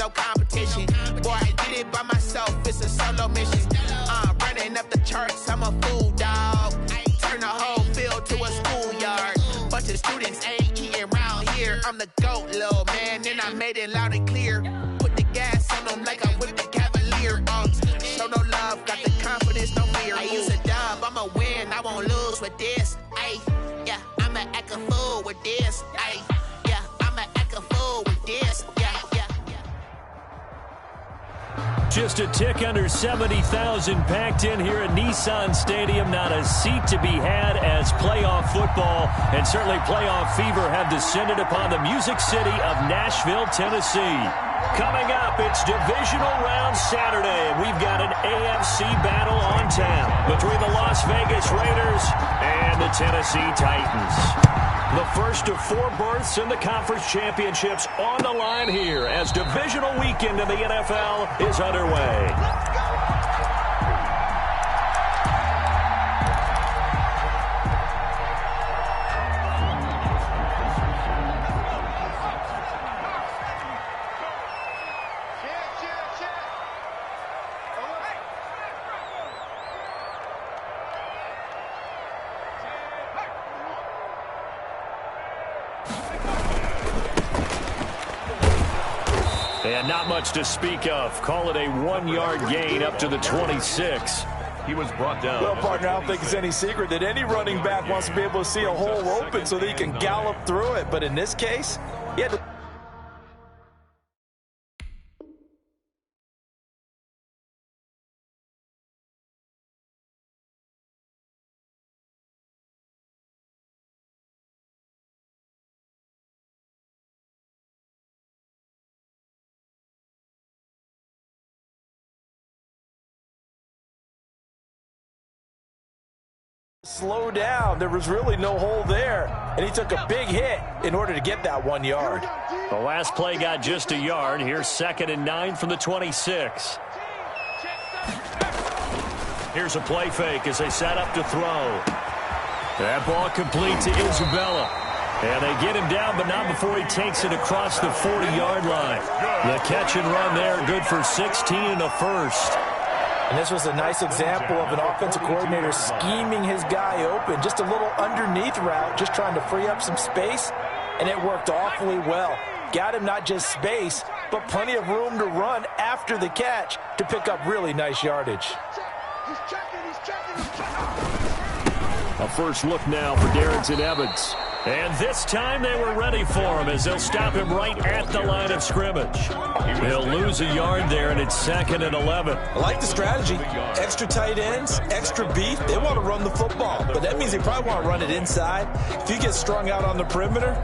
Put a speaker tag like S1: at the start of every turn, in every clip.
S1: no competition. Boy, I did it by myself, it's a solo mission. Running up the charts, I'm a fool, dog. Turn the whole field to a schoolyard. Bunch of students ain't eating round here. I'm the GOAT, little man, and I made it loud and clear. Put the gas on them like I'm with the Cavalier. Show no love, got the confidence, no fear. I use a dub, I'ma win, I won't lose with this. Ay, yeah, I'ma act a fool with this. Ay, yeah, I'ma act a fool with this. Yeah, yeah, yeah.
S2: Just a tick under 70,000 packed in here at Nissan Stadium. Not a seat to be had as playoff football and certainly playoff fever have descended upon the Music City of Nashville, Tennessee. Coming up, it's divisional round Saturday, and we've got an AFC battle on tap between the Las Vegas Raiders and the Tennessee Titans. The first of 4 berths in the conference championships on the line here as divisional weekend in the NFL is underway. And not much to speak of. Call it a 1-yard gain up to the 26.
S3: He was brought down.
S4: Well, partner, I don't think it's any secret that any running back wants to be able to see a hole open so that he can gallop through it. But in this case, he had to... slow down. There was really no hole there, and he took a big hit in order to get that 1 yard.
S2: The last play got just a yard. Here's 2nd and 9 from the 26. Here's a play fake as they set up to throw. That ball complete to Isabella. And they get him down, but not before he takes it across the 40-yard line. The catch and run there, good for 16 and a first.
S4: And this was a nice example of an offensive coordinator scheming his guy open. Just a little underneath route, just trying to free up some space, and it worked awfully well. Got him not just space, but plenty of room to run after the catch to pick up really nice yardage.
S5: He's checking.
S2: A first look now for Darrington Evans. And this time they were ready for him as they'll stop him right at the line of scrimmage. They'll lose a yard there, and it's 2nd and 11.
S4: I like the strategy. Extra tight ends, extra beef. They want to run the football, but that means they probably want to run it inside. If you get strung out on the perimeter,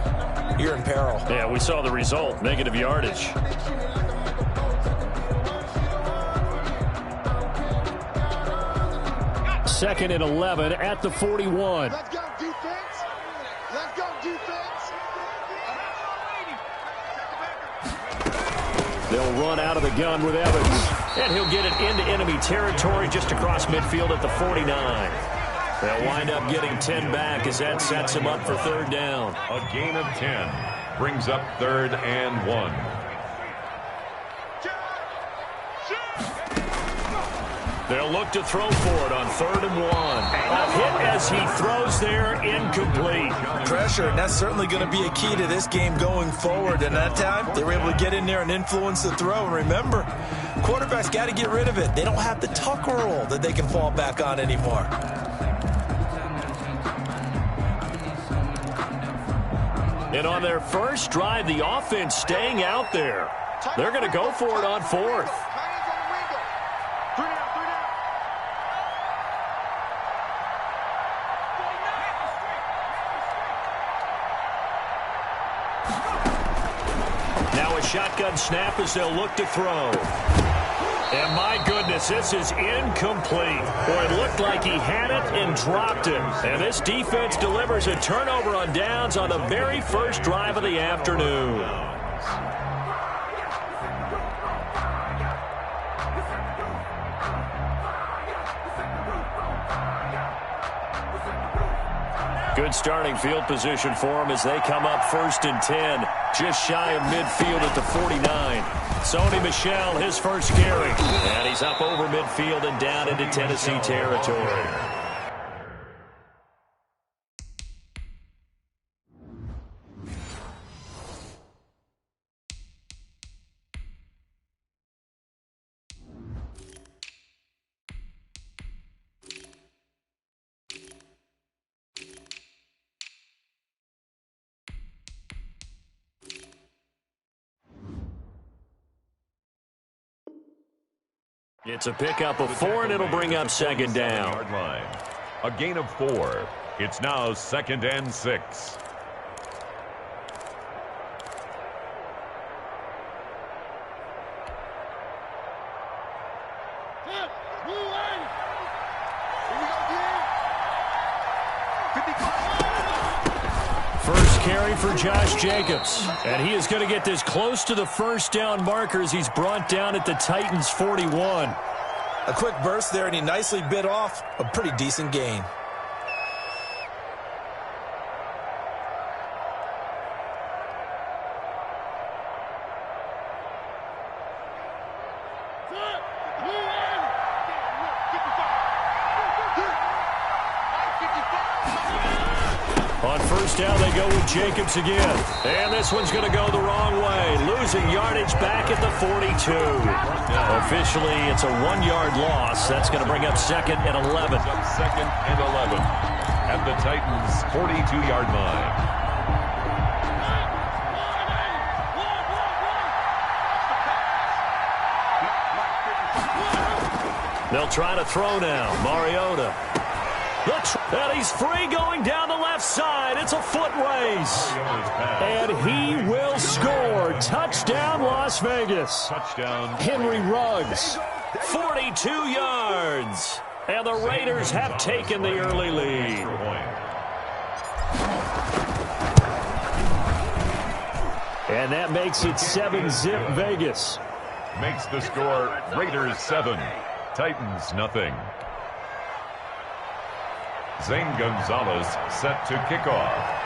S4: you're in peril.
S2: Yeah, we saw the result, negative yardage. Second and 11 at the 41.
S5: Let's go, defense. Let's go, defense.
S2: They'll run out of the gun with Evans. And he'll get it into enemy territory just across midfield at the 49. They'll wind up getting 10 back as that sets him up for 3rd down.
S3: A gain of 10 brings up 3rd and 1.
S2: They'll look to throw for it on 3rd and 1. A hit as he throws there, incomplete.
S4: Pressure, and that's certainly going to be a key to this game going forward. And that time, they were able to get in there and influence the throw. And remember, quarterbacks got to get rid of it. They don't have the tuck roll that they can fall back on anymore.
S2: And on their first drive, the offense staying out there. They're going to go for it on 4th. Now a shotgun snap as they'll look to throw. And my goodness, this is incomplete. Boy, it looked like he had it and dropped it. And this defense delivers a turnover on downs on the very first drive of the afternoon. Good starting field position for them as they come up 1st and 10, just shy of midfield at the 49. Sony Michel, his first carry. And he's up over midfield and down into Tennessee territory. It's a pickup of 4, and it'll bring up second down.
S3: A gain of 4. It's now 2nd and 6.
S2: First carry for Josh Jacobs. And he is going to get this close to the first down marker as he's brought down at the Titans' 41.
S4: A quick burst there, and he nicely bit off a pretty decent gain.
S2: On first down, they go with Jacobs again. And this one's going to go the wrong way. Losing yardage back at the 42. Officially, it's a 1-yard loss. That's going to bring up 2nd and 11.
S3: 2nd and 11 at the Titans' 42-yard line.
S2: They'll try to throw now. Mariota. And he's free going down the left side. It's a foot race. And he will score. Touchdown, Las Vegas.
S3: Touchdown.
S2: Henry Ruggs. 42 yards. And the Raiders have taken the early lead. And that makes it 7-zip Vegas.
S3: Makes the score Raiders 7, Titans nothing. Zane Gonzalez set to kick off.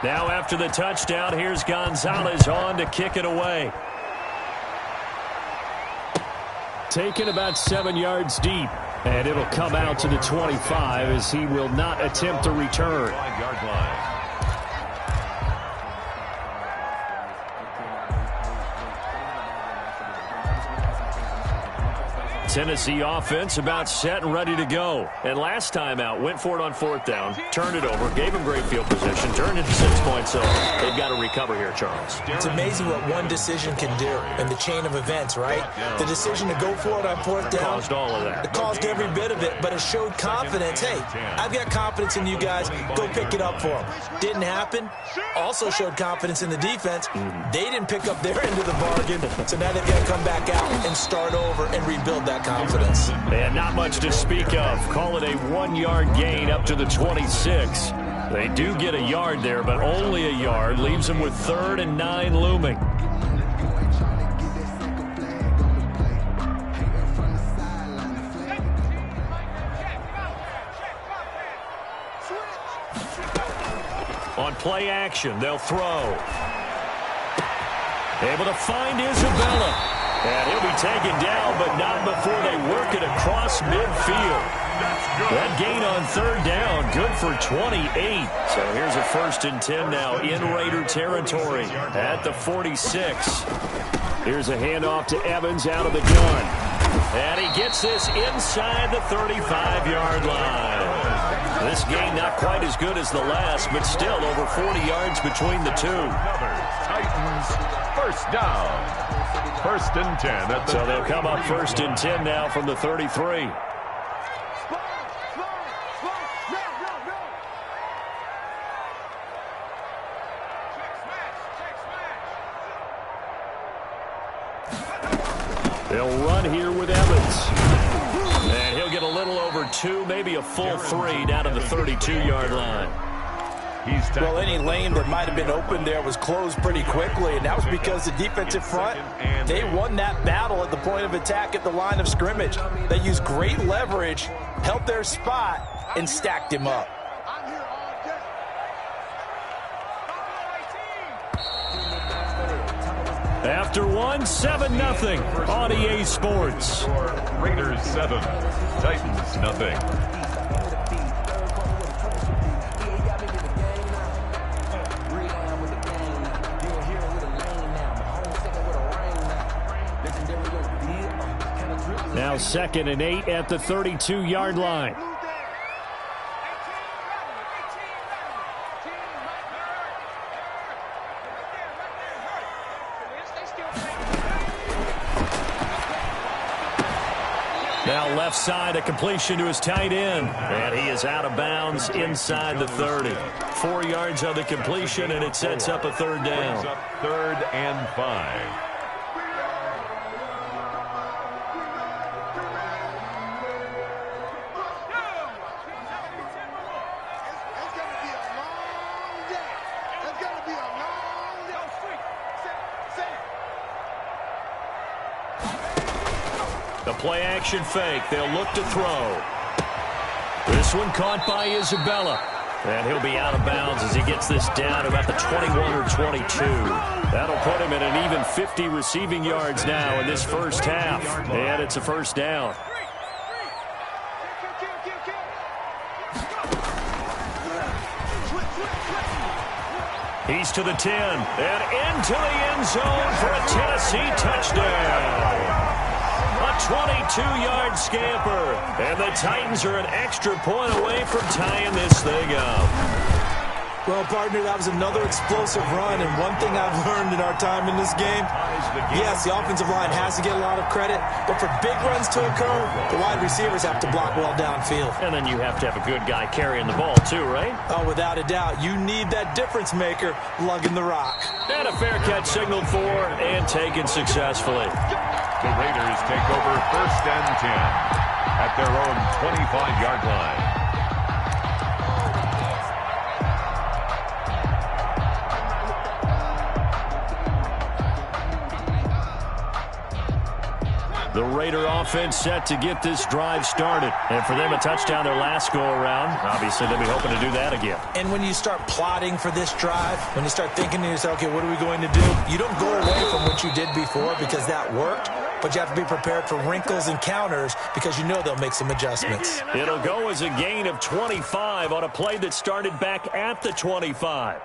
S2: Now after the touchdown, here's Gonzalez on to kick it away. Taken about 7 yards deep. And it'll come out to the 25 as he will not attempt to return.
S3: 5-yard line.
S2: Tennessee offense about set and ready to go. And last time out, went for it on 4th down, turned it over, gave him great field position, turned it to 6 points. So they've got to recover here, Charles.
S4: It's amazing what one decision can do in the chain of events, right? The decision to go for it on 4th down.
S2: Caused all of that.
S4: It caused every bit of it, but it showed confidence. Hey, I've got confidence in you guys. Go pick it up for them. Didn't happen. Also showed confidence in the defense. They didn't pick up their end of the bargain, so now they've got to come back out and start over and rebuild that confidence.
S2: And not much to speak of. Call it a 1-yard gain up to the 26. They do get a yard there, but only a yard. Leaves them with 3rd and 9 looming. On play action, they'll throw. Able to find Isabella. And he'll be taken down, but not before they work it across midfield. That gain on 3rd down, good for 28. So here's a 1st and 10 now in Raider territory at the 46. Here's a handoff to Evans out of the gun. And he gets this inside the 35-yard line. This gain not quite as good as the last, but still over 40 yards between the two.
S3: Titans 1st down. 1st and 10.
S2: So they'll come up 1st and 10 now from the 33. They'll run here with Evans. And he'll get a little over 2, maybe a full 3 down to the 32-yard line.
S4: Well, any lane that might have been open there was closed pretty quickly, and that was because the defensive front, they won that battle at the point of attack at the line of scrimmage. They used great leverage, held their spot, and stacked him up.
S2: After one, 7-0 on EA Sports.
S3: Raiders 7, Titans nothing.
S2: Now 2nd and 8 at the 32-yard line. Now left side, a completion to his tight end. And he is out of bounds inside the 30. 4 yards on the completion, and it sets up a third down.
S3: 3rd and 5.
S2: The play-action fake. They'll look to throw. This one caught by Isabella. And he'll be out of bounds as he gets this down about the 21 or 22. That'll put him at an even 50 receiving yards now in this first half. And it's a first down. He's to the 10 and into the end zone for a Tennessee touchdown. A 22-yard scamper, and the Titans are an extra point away from tying this thing up.
S4: Well, partner, that was another explosive run, and one thing I've learned in our time in this game, yes, the offensive line has to get a lot of credit, but for big runs to occur, the wide receivers have to block well downfield.
S2: And then you have to have a good guy carrying the ball, too, right?
S4: Oh, without a doubt. You need that difference maker lugging the rock.
S2: And a fair catch signaled for and taken successfully.
S3: The Raiders take over 1st and 10 at their own 25-yard line.
S2: The Raider offense set to get this drive started. And for them, a touchdown their last go-around. Obviously, they'll be hoping to do that again.
S4: And when you start plotting for this drive, when you start thinking to yourself, okay, what are we going to do? You don't go away from what you did before because that worked, but you have to be prepared for wrinkles and counters because you know they'll make some adjustments.
S2: It'll go as a gain of 25 on a play that started back at the 25.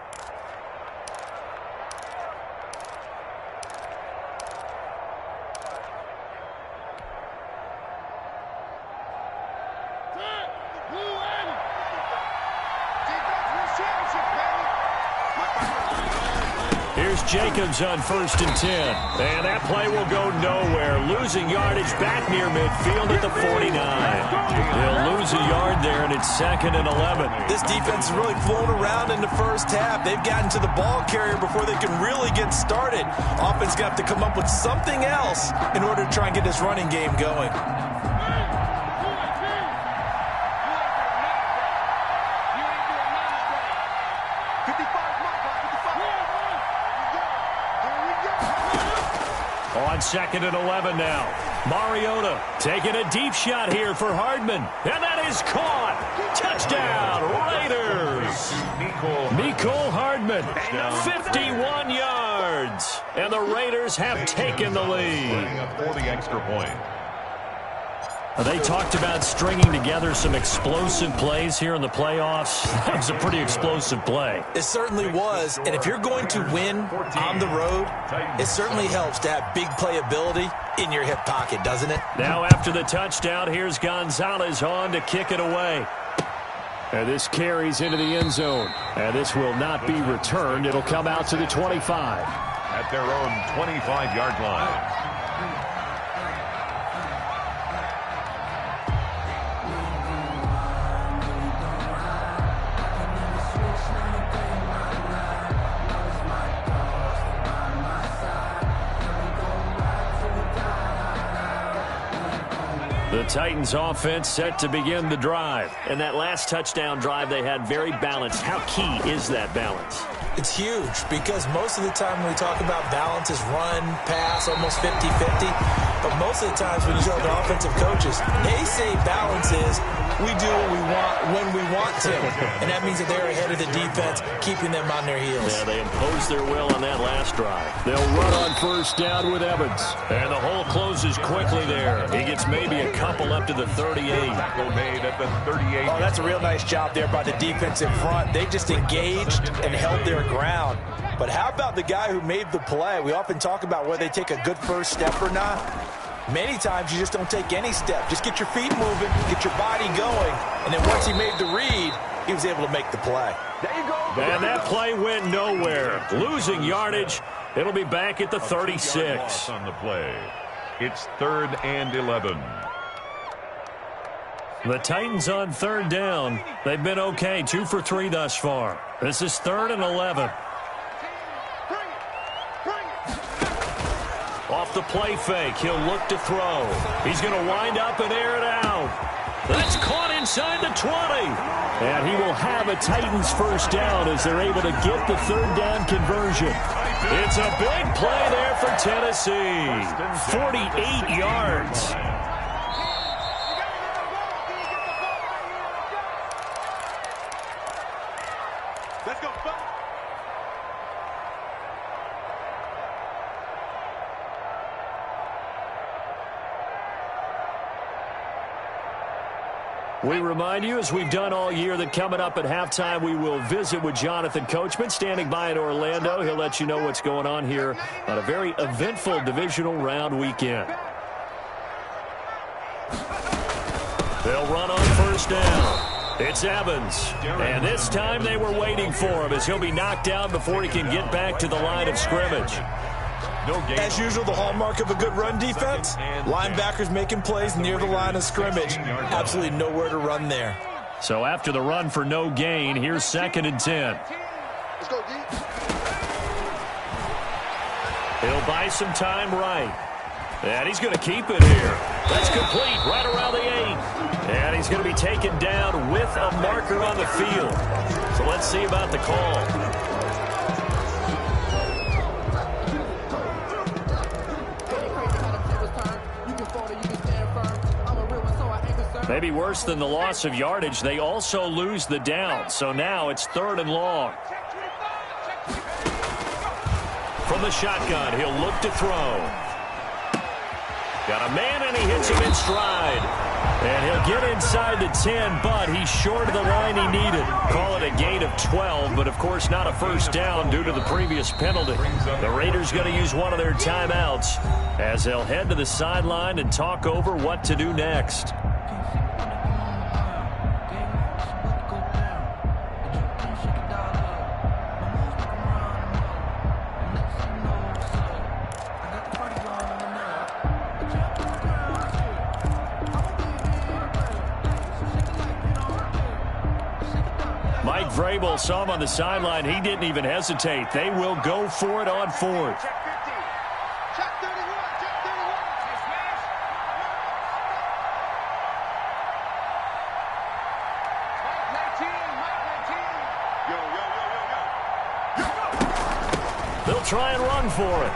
S2: Jacobs on 1st and 10. And that play will go nowhere. Losing yardage back near midfield at the 49. They'll lose a yard there, and it's 2nd and 11.
S4: This defense has really flown around in the first half. They've gotten to the ball carrier before they can really get started. Offense going to have to come up with something else in order to try and get this running game going.
S2: On 2nd and 11 now. Mariota taking a deep shot here for Hardman. And that is caught. Touchdown, Raiders. Mecole Hardman, 51 yards. And the Raiders have taken the lead.
S3: For the extra point.
S2: They talked about stringing together some explosive plays here in the playoffs. That was a pretty explosive play.
S4: It certainly was. And if you're going to win on the road, it certainly helps to have big playability in your hip pocket, doesn't it?
S2: Now after the touchdown, here's Gonzalez on to kick it away. And this carries into the end zone. And this will not be returned. It'll come out to the 25.
S3: At their own 25-yard line.
S2: The Titans offense set to begin the drive. And that last touchdown drive they had very balanced. How key is that balance?
S4: It's huge because most of the time when we talk about balance is run, pass, almost 50-50. But most of the times when you talk to offensive coaches, they say balance is we do what we want when we want to. And that means that they're ahead of the defense, keeping them on their heels.
S2: Yeah, they imposed their will on that last drive. They'll run on first down with Evans. And the hole closes quickly there. He gets maybe a couple up to the 38.
S3: Tackle made at the 38.
S4: Oh, that's a real nice job there by the defense in front. They just engaged and held their ground. But how about the guy who made the play? We often talk about whether they take a good first step or not. Many times you just don't take any step. Just get your feet moving, get your body going, and then once he made the read, he was able to make the play.
S3: There you go.
S2: And that play went nowhere. Losing yardage. It'll be back at the 36.
S3: On the play. It's 3rd and 11.
S2: The Titans on 3rd down. They've been okay, 2 for 3 thus far. This is 3rd and 11. Off the play fake, he'll look to throw. He's going to wind up and air it out. That's caught inside the 20. And he will have a Titans first down as they're able to get the 3rd down conversion. It's a big play there for Tennessee. 48 yards.
S5: Let's go.
S2: We remind you, as we've done all year, that coming up at halftime, we will visit with Jonathan Coachman, standing by in Orlando. He'll let you know what's going on here on a very eventful divisional round weekend. They'll run on first down. It's Evans. And this time they were waiting for him as he'll be knocked down before he can get back to the line of scrimmage.
S4: As usual, the hallmark of a good run defense, linebackers making plays near the line of scrimmage. Absolutely nowhere to run there.
S2: So after the run for no gain, here's 2nd and 10.
S5: Let's go, D.
S2: He'll buy some time right. And he's going to keep it here. That's complete right around the 8. And he's going to be taken down with a marker on the field. So let's see about the call. Maybe worse than the loss of yardage, they also lose the down. So now it's 3rd and long. From the shotgun, he'll look to throw. Got a man, and he hits him in stride. And he'll get inside the 10, but he's short of the line he needed. Call it a gain of 12, but of course not a first down due to the previous penalty. The Raiders going to use one of their timeouts as they'll head to the sideline and talk over what to do next. Vrabel saw him on the sideline. He didn't even hesitate. They will go for it on 4th.
S5: Check 31. Check 31.
S2: They'll try and run for it.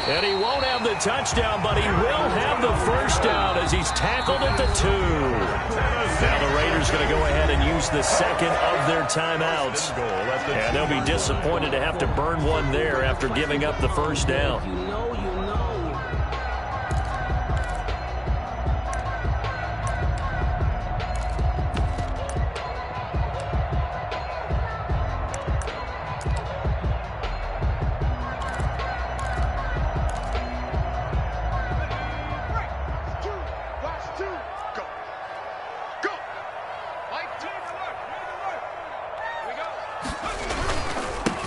S2: And he won't have the touchdown, but he will have the first down as he's tackled at the 2. Now the Raiders going to go ahead and use the 2nd of their timeouts. And they'll be disappointed to have to burn one there after giving up the first down.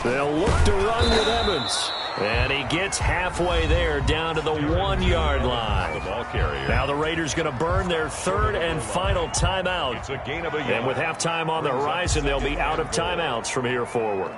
S2: They'll look to run with Evans. And he gets halfway there down to the 1-yard line.
S3: The ball carrier.
S2: Now the Raiders going to burn their 3rd and final timeout.
S3: It's a gain of a yard.
S2: And with halftime on the horizon, they'll be out of timeouts from here forward.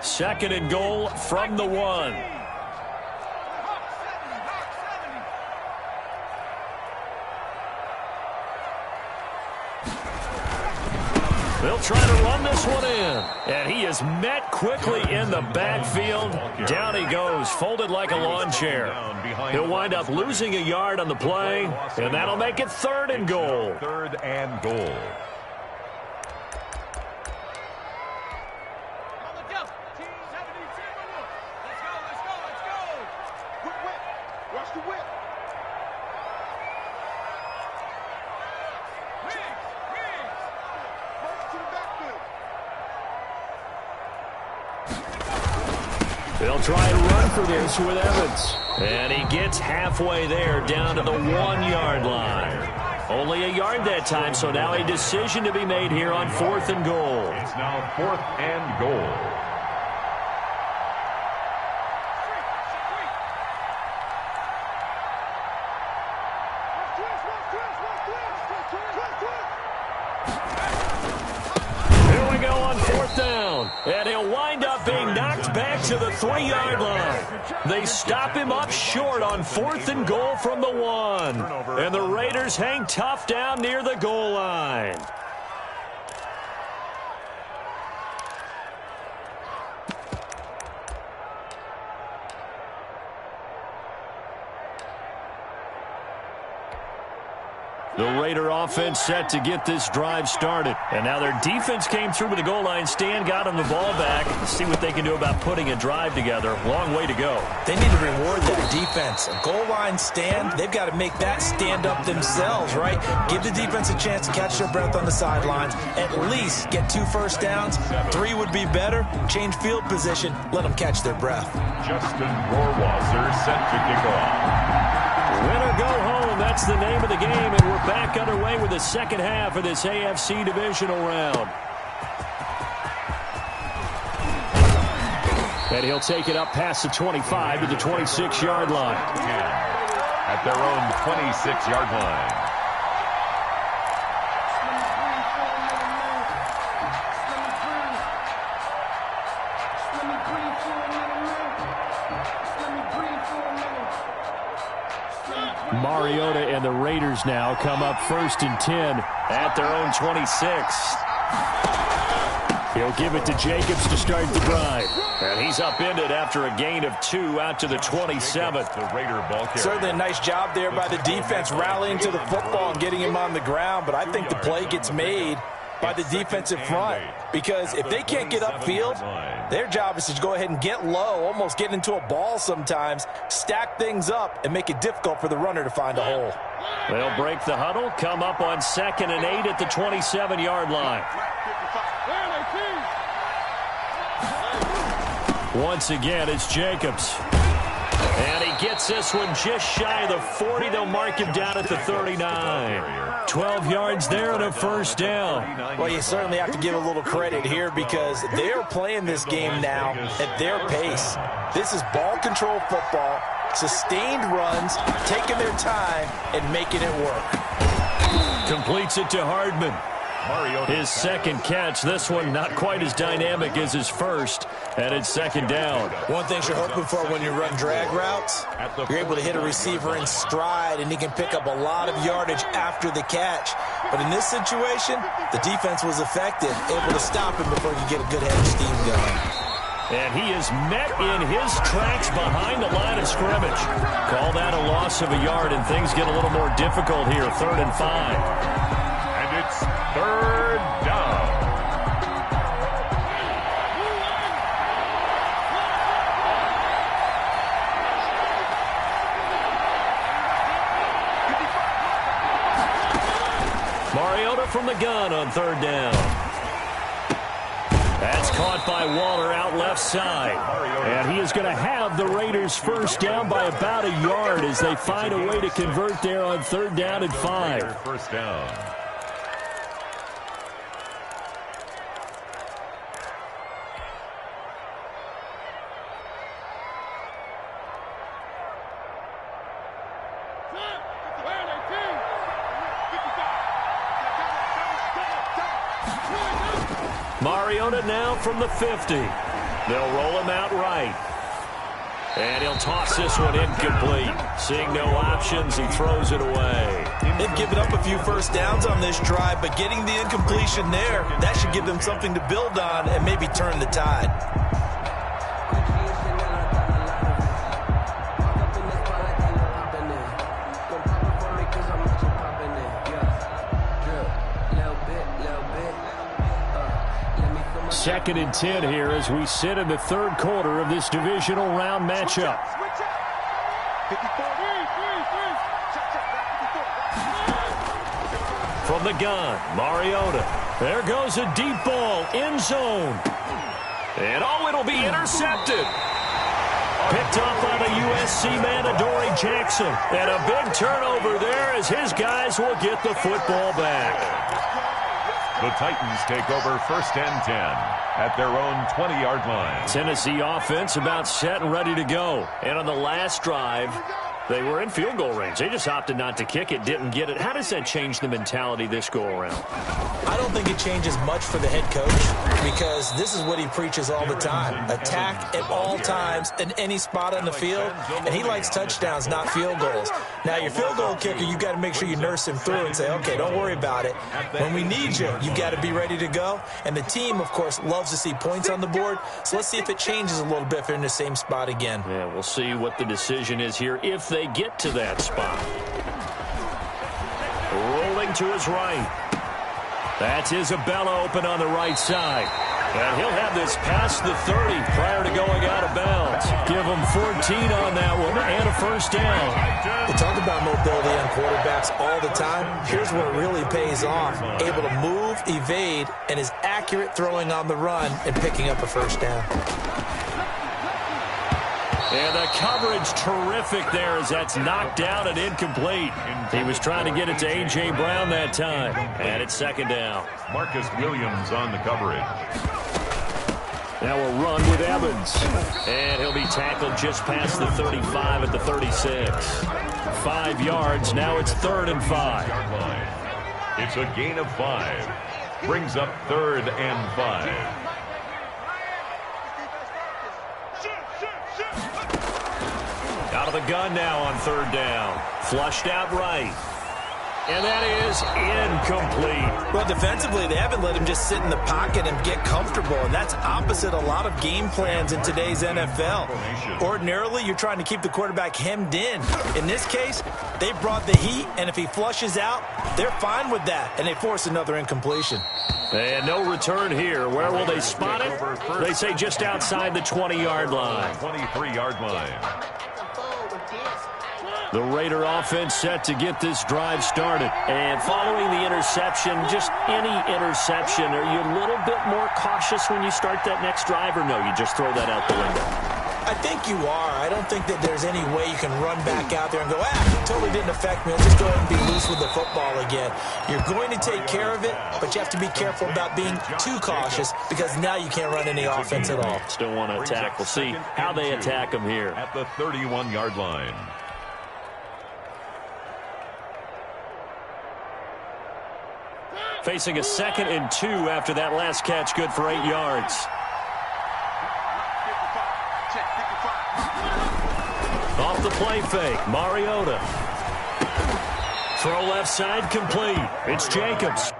S2: Second and goal from the 1. They'll try to run this one in. And he is met quickly in the backfield. Down he goes, folded like a lawn chair. He'll wind up losing a yard on the play, and that'll make it 3rd and goal.
S3: 3rd and goal.
S5: Watch the whip.
S2: They'll try and run for this with Evans. And he gets halfway there, down to the 1-yard line. Only a yard that time, so now a decision to be made here on 4th and goal.
S3: It's now 4th and goal.
S2: Here we go on 4th down. And he'll wind up being knocked back to the 3-yard line. They stop him up short on 4th and goal from the 1. And the Raiders hang tough down near the goal line. The Raider offense set to get this drive started. And now their defense came through with a goal line stand, got them the ball back. See what they can do about putting a drive together. Long way to go.
S4: They need to reward that defense. A goal line stand, they've got to make that stand up themselves, right? Give the defense a chance to catch their breath on the sidelines. At least get 2 first downs. 3 would be better. Change field position. Let them catch their breath.
S3: Justin Rohrwasser set to kick off.
S2: Win or go home, that's the name of the game, and we're back underway with the second half of this AFC divisional round. And he'll take it up past the 25 to the 26-yard line.
S3: At their own 26-yard line.
S2: Mariota and the Raiders now come up 1st and 10 at their own 26. He'll give it to Jacobs to start the drive. And he's upended after a gain of 2 out to the 27th.
S3: The Raider ball carrier.
S4: Certainly a nice job there by the defense rallying to the football and getting him on the ground, but I think the play gets made by the defensive front, because if they can't get upfield, their job is to go ahead and get low, almost get into a ball sometimes, stack things up, and make it difficult for the runner to find a hole.
S2: They'll break the huddle, come up on 2nd and 8 at the 27-yard line. Once again, it's Jacobs. And he gets this one just shy of the 40. They'll mark him down at the 39. 12 yards there and a first down.
S4: Well, you certainly have to give a little credit here because they're playing this game now at their pace. This is ball control football, sustained runs, taking their time and making it work.
S2: Completes it to Hardman. His second catch. This one not quite as dynamic as his first, and it's 2nd down.
S4: One thing you're hoping for when you run drag routes, you're able to hit a receiver in stride, and he can pick up a lot of yardage after the catch. But in this situation, the defense was effective, able to stop him before he could get a good head of steam going.
S2: And he is met in his tracks behind the line of scrimmage. Call that a loss of a yard, and things get a little more difficult here. 3rd and 5.
S3: And it's 3rd down.
S2: Mariota from the gun on 3rd down. That's caught by Waller out left side. And he is going to have the Raiders first down by about a yard as they find a way to convert there on 3rd down and 5.
S3: First down.
S2: Mariota now from the 50. They'll roll him out right. And he'll toss this one incomplete. Seeing no options, he throws it away.
S4: They've given up a few first downs on this drive, but getting the incompletion there, that should give them something to build on and maybe turn the tide.
S2: Second and 10 here as we sit in the third quarter of this divisional round matchup. From the gun, Mariota. There goes a deep ball, end zone. And it'll be intercepted. Picked up by the USC man, Adoree Jackson. And a big turnover there as his guys will get the football back.
S3: The Titans take over first and 10 at their own 20-yard line.
S2: Tennessee offense about set and ready to go. And on the last drive, they were in field goal range. They just opted not to kick it, didn't get it. How does that change the mentality this go-around?
S4: I don't think it changes much for the head coach because this is what he preaches all the time. Attack at all times in any spot on the field, and he likes touchdowns, not field goals. Now, your field goal kicker, you've got to make sure you nurse him through and say, okay, don't worry about it. When we need you, you've got to be ready to go. And the team, of course, loves to see points on the board, so let's see if it changes a little bit if they're in the same spot again.
S2: Yeah, we'll see what the decision is here if they get to that spot. Rolling to his right. That's Isabella open on the right side. And he'll have this past the 30 prior to going out of bounds. Give him 14 on that one and a first down.
S4: We talk about mobility on quarterbacks all the time. Here's where it really pays off. Able to move, evade, and is accurate throwing on the run and picking up a first down.
S2: And the coverage terrific there as that's knocked down and incomplete. He was trying to get it to A.J. Brown that time. And it's second down.
S3: Marcus Williams on the coverage.
S2: Now a run with Evans. And he'll be tackled just past the 35 at the 36. 5 yards. Now it's 3rd and 5.
S3: It's a gain of 5. Brings up 3rd and 5.
S2: Out of the gun now on 3rd down. Flushed out right. And that is incomplete.
S4: Well, defensively, they haven't let him just sit in the pocket and get comfortable, and that's opposite a lot of game plans in today's NFL. Ordinarily, you're trying to keep the quarterback hemmed in. In this case, they brought the heat, and if he flushes out, they're fine with that, and they force another incompletion.
S2: And no return here. Where will they spot it? They say just outside the 20-yard line.
S3: 23-yard line.
S2: The Raider offense set to get this drive started. And following the interception, just any interception, are you a little bit more cautious when you start that next drive, or no, you just throw that out the window?
S4: I think you are. I don't think that there's any way you can run back out there and go, totally didn't affect me. Let's just go ahead and be loose with the football again. You're going to take care of it, but you have to be careful about being too cautious because now you can't run any offense at all.
S2: Still want to attack. We'll see how they attack them here.
S3: At the 31-yard line.
S2: Facing a 2nd and 2 after that last catch, good for 8 yards. Off the play fake, Mariota. Throw left side complete. It's Jacobs.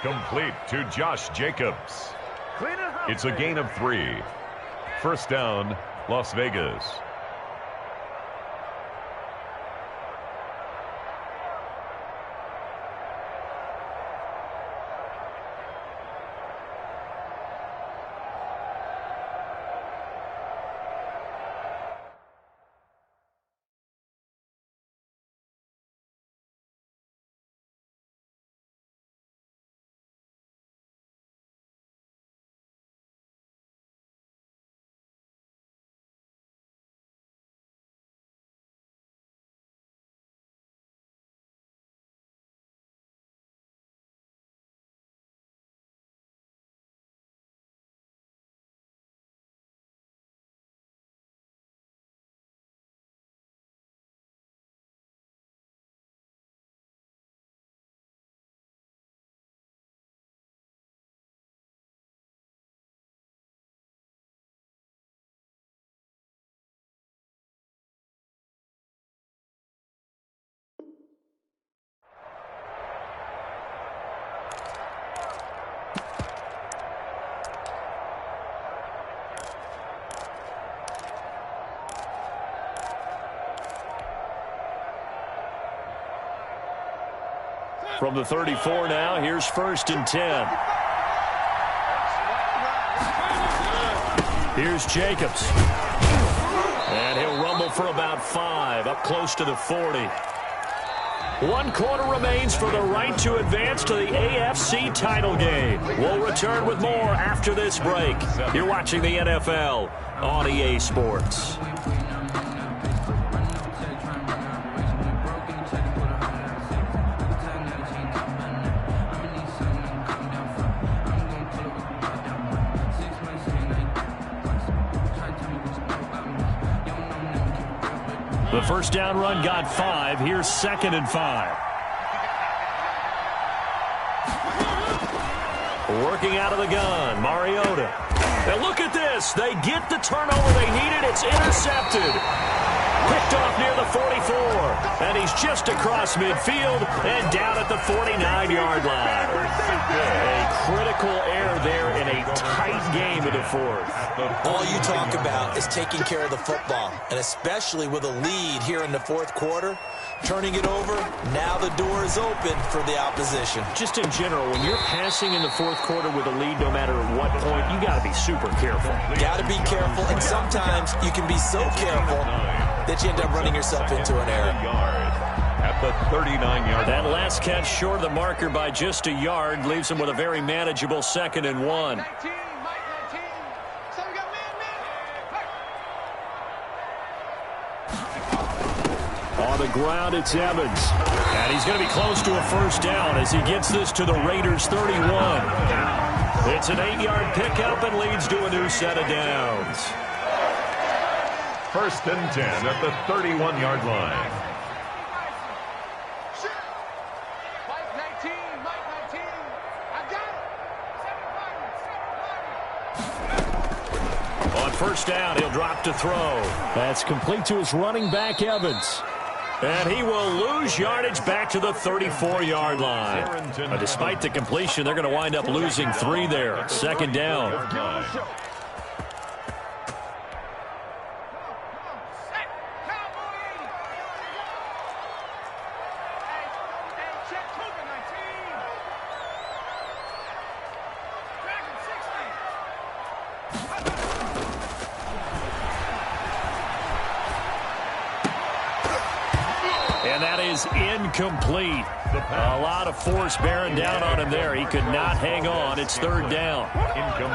S3: Complete to Josh Jacobs. It's a gain of 3. First down, Las Vegas.
S2: From the 34 now, here's 1st and 10. Here's Jacobs. And he'll rumble for about 5, up close to the 40. 1 quarter remains for the right to advance to the AFC title game. We'll return with more after this break. You're watching the NFL on EA Sports. The first down run got 5. Here's 2nd and 5. Working out of the gun, Mariota. And look at this. They get the turnover they needed. It's intercepted. Picked off near the 44. And he's just across midfield and down at the 49-yard line. A critical error there in a tight game in the 4th.
S4: All you talk about is taking care of the football, and especially with a lead here in the 4th quarter. Turning it over, now the door is open for the opposition.
S2: Just in general, when you're passing in the 4th quarter with a lead, no matter what point, you got to be super careful.
S4: Got to be careful, and sometimes you can be so careful that you end up running yourself into an error.
S3: At the 39-yard.
S2: That last catch short of the marker by just a yard leaves him with a very manageable 2nd and 1. On the ground, it's Evans. And he's going to be close to a first down as he gets this to the Raiders' 31. It's an 8-yard pickup and leads to a new set of downs.
S3: 1st and 10 at the 31-yard line.
S2: On first down, he'll drop to throw. That's complete to his running back, Evans. And he will lose yardage back to the 34-yard line. Despite the completion, they're going to wind up losing 3 there. 2nd down. And that is incomplete. A lot of force bearing down on him there. He could not hang on. It's 3rd down.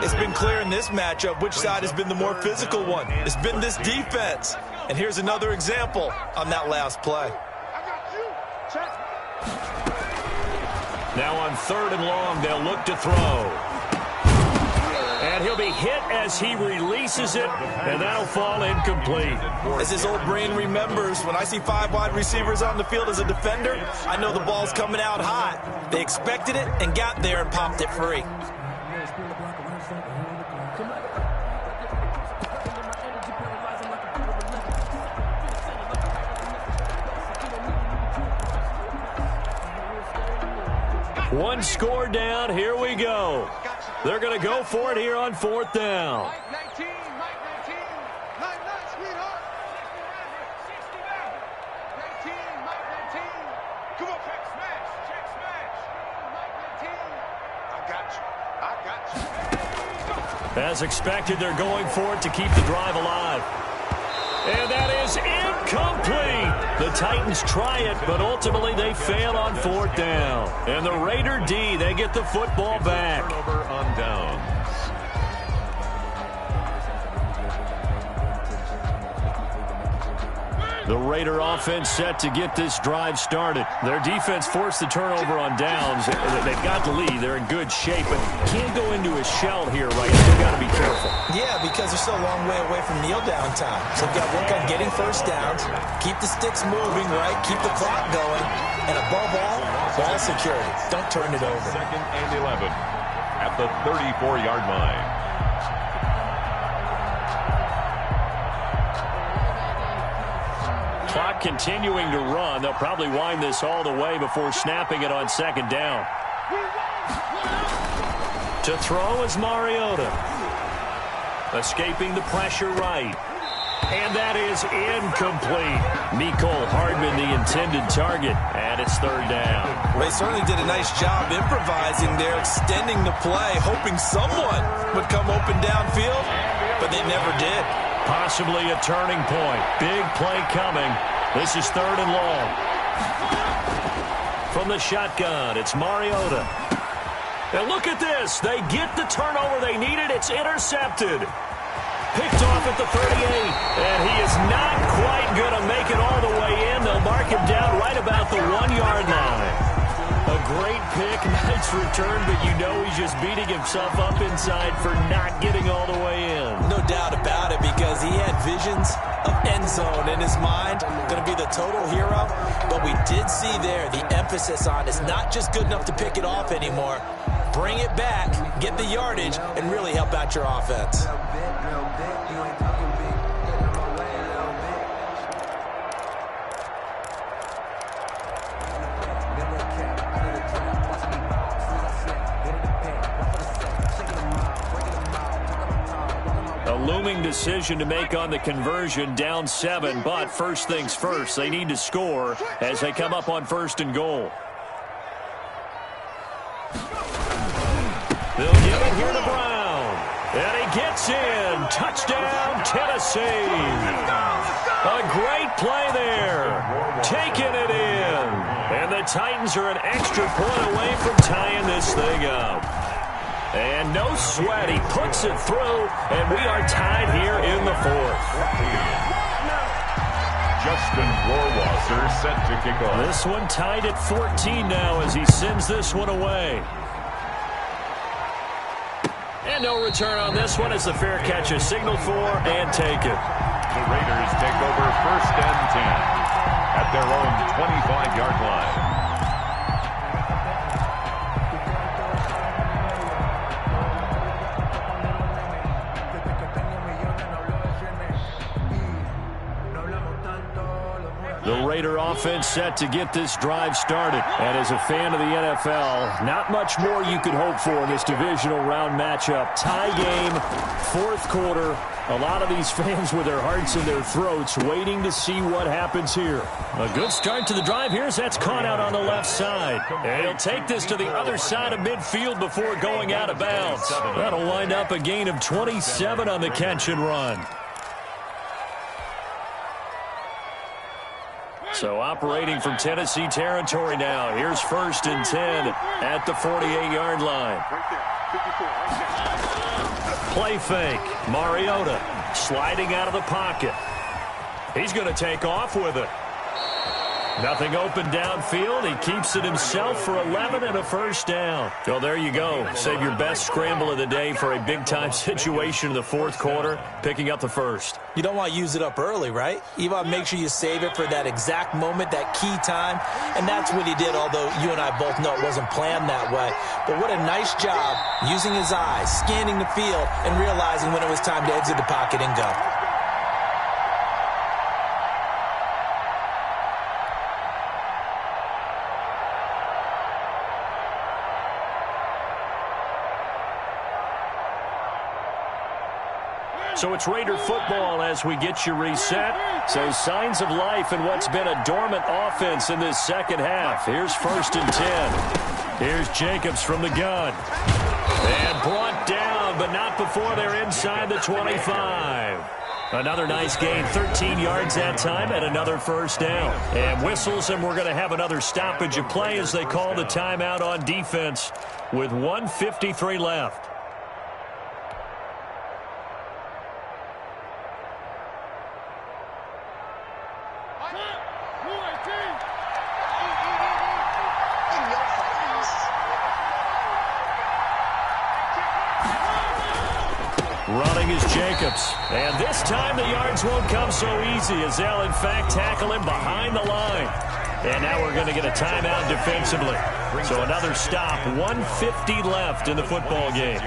S4: It's been clear in this matchup which side has been the more physical one. It's been this defense. And here's another example on that last play.
S2: Now on 3rd and long, they'll look to throw. And he'll be hit as he releases it, and that'll fall incomplete.
S4: As his old brain remembers, when I see 5 wide receivers on the field as a defender, I know the ball's coming out hot. They expected it and got there and popped it free.
S2: One score down. Here we go. They're going to go for it here on 4th down. As expected, they're going for it to keep the drive alive. And that is incomplete. The Titans try it, but ultimately they fail on 4th down. And the Raider D, they get the football back.
S3: Turnover on downs.
S2: The Raider offense set to get this drive started. Their defense forced the turnover on downs. They've got the lead. They're in good shape, but can't go into a shell here, right? They've got to be careful.
S4: Yeah, because they're still a long way away from kneel down time. So they've got to work on getting first downs, keep the sticks moving, right? Keep the clock going. And above all, ball security. Don't turn it over.
S3: 2nd and 11 at the 34-yard line.
S2: Clock continuing to run. They'll probably wind this all the way before snapping it on 2nd down. To throw is Mariota. Escaping the pressure right. And that is incomplete. Mecole Hardman, the intended target, and it's third down.
S4: Well, they certainly did a nice job improvising there, extending the play, hoping someone would come open downfield, but they never did.
S2: Possibly a turning point. Big play coming. This is third and long. From the shotgun, it's Mariota. And look at this. They get the turnover they needed. It's intercepted. Picked off at the 38, and he is not quite going to make it all the way in. They'll mark him down right about the 1-yard line. A great pick, nice return, but you know he's just beating himself up inside for not getting all the way in.
S4: No doubt about it, because he had visions of end zone in his mind. Going to be the total hero, but we did see there the emphasis on it's not just good enough to pick it off anymore. Bring it back, get the yardage, and really help out your offense.
S2: A looming decision to make on the conversion, down 7, but first things first, they need to score as they come up on first and goal. They'll give it here to Brown. And he gets in. Touchdown, Tennessee. A great play there. Taking it in. And the Titans are an extra point away from tying this thing up. And no sweat. He puts it through, and we are tied here in the fourth.
S3: Justin Rohrwasser set to kick off.
S2: This one tied at 14 now as he sends this one away. And no return on this one as the fair catch is signaled for and taken.
S3: The Raiders take over first and 10 at their own 25-yard line.
S2: The Raider offense set to get this drive started. And as a fan of the NFL, not much more you could hope for in this divisional round matchup. Tie game, fourth quarter. A lot of these fans with their hearts in their throats waiting to see what happens here. A good start to the drive here as that's caught out on the left side. And he'll take this to the other side of midfield before going out of bounds. That'll wind up a gain of 27 on the catch and run. So operating from Tennessee territory now. Here's first and 10 at the 48-yard line. Play fake. Mariota sliding out of the pocket. He's going to take off with it. Nothing open downfield. He keeps it himself for 11 and a first down. Well, there you go. Save your best scramble of the day for a big-time situation in the fourth quarter, picking up the first.
S4: You don't want to use it up early, right? You want to make sure you save it for that exact moment, that key time. And that's what he did, although you and I both know it wasn't planned that way. But what a nice job using his eyes, scanning the field, and realizing when it was time to exit the pocket and go.
S2: So it's Raider football as we get you reset. So signs of life in what's been a dormant offense in this second half. Here's first and 10. Here's Jacobs from the gun. And brought down, but not before they're inside the 25. Another nice gain, 13 yards that time, and another first down. And whistles, and we're going to have another stoppage of play as they call the timeout on defense with 1:53 left. Running is Jacobs. And this time the yards won't come so easy as they'll, in fact, tackle him behind the line. And now we're going to get a timeout defensively. So another stop, 1:50 left in the football game.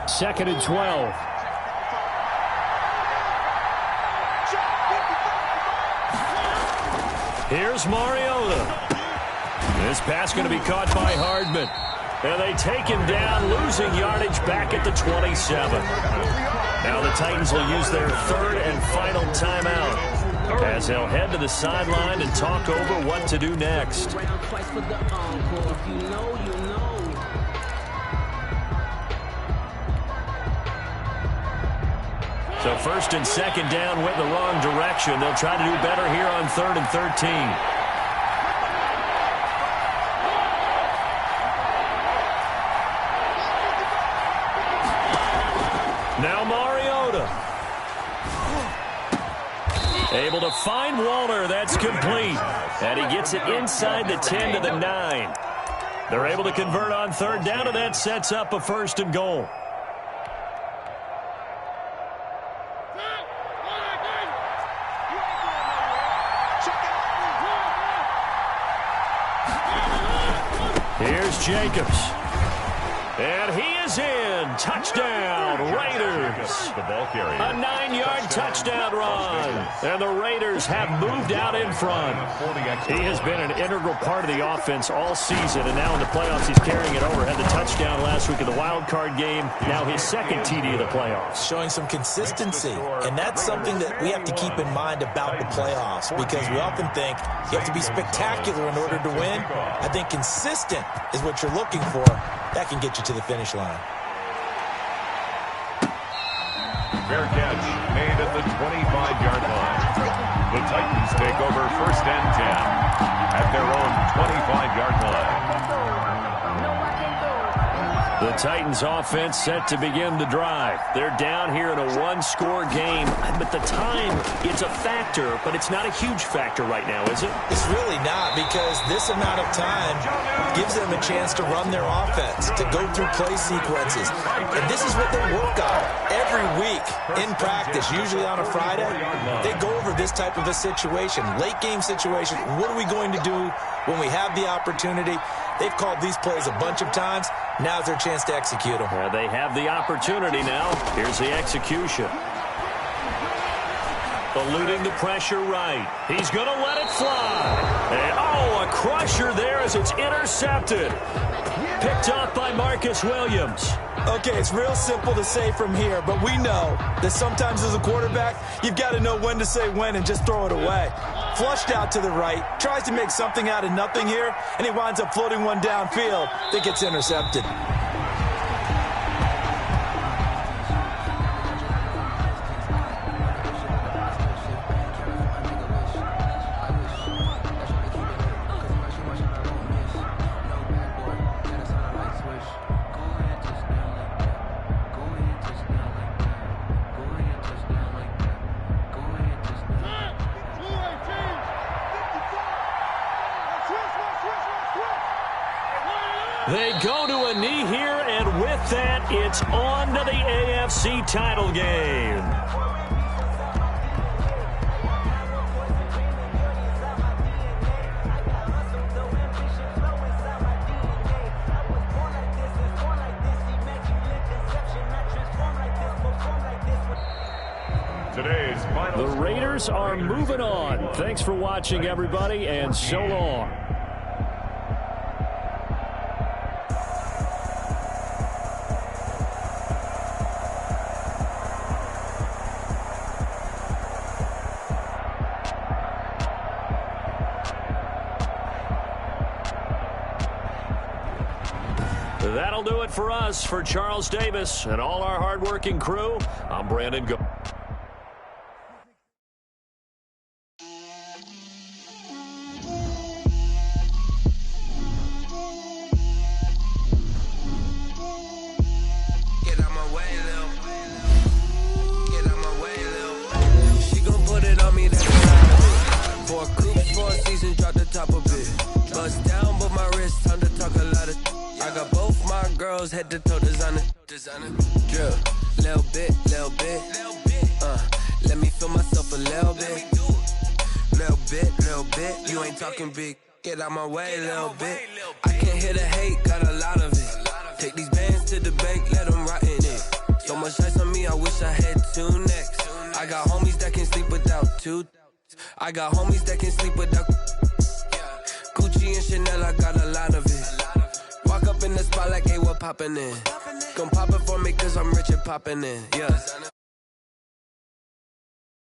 S2: Second and 12. Here's Mariota. This pass going to be caught by Hardman. And they take him down, losing yardage back at the 27. Now the Titans will use their third and final timeout as they'll head to the sideline and talk over what to do next. So first and second down went the wrong direction. They'll try to do better here on 3rd and 13. Now Mariota. Able to find Walter. That's complete. And he gets it inside the 10 to the 9. They're able to convert on 3rd down, and that sets up a 1st and goal. Here's Jacobs. And he is in. Touchdown, Raiders.
S3: The ball carrier.
S2: A 9-yard touchdown run. And the Raiders have moved out in front. He has been an integral part of the offense all season, and now in the playoffs he's carrying it over. Had the touchdown last week in the wild card game. Now his second TD of the playoffs.
S4: Showing some consistency, and that's something that we have to keep in mind about the playoffs, because we often think you have to be spectacular in order to win. I think consistent is what you're looking for. That can get you to the finish line.
S3: Fair catch made at the 25-yard line. The Titans take over 1st and 10 at their own 25-yard line.
S2: The Titans offense set to begin the drive. They're down here in a one-score game. But the time, it's a factor, but it's not a huge factor right now, is it?
S4: It's really not, because this amount of time gives them a chance to run their offense, to go through play sequences. And this is what they work on every week in practice, usually on a Friday. They go over this type of a situation, late game situation. What are we going to do when we have the opportunity? They've called these plays a bunch of times. Now's their chance to execute them.
S2: Yeah, they have the opportunity now. Here's the execution. Eluding the pressure right. He's going to let it fly. And, oh, a crusher there as it's intercepted. Picked off by Marcus Williams.
S4: Okay, it's real simple to say from here, but we know that sometimes as a quarterback, you've got to know when to say when and just throw it away. Flushed out to the right, tries to make something out of nothing here, and he winds up floating one downfield that gets intercepted.
S2: They go to a knee here, and with that, it's on to the AFC title game. The Raiders are moving on. Thanks for watching, everybody, and so long. That'll do it for us. For Charles Davis and all our hardworking crew, I'm Brandon Go.
S6: Head to toe designer, drill, little bit, let me feel myself a little bit, you ain't talking big, get out my way, little bit, I can't hear the hate, got a lot of it, take these bands to the bank, let them rot in it, so much ice on me, I wish I had 2 necks, I got homies that can sleep without 2, I got homies that can sleep without, Gucci and Chanel, I got a lot of it, walk up up in the spot like, hey, what poppin' in? Gon' pop it for me cause I'm rich and poppin' in, yeah.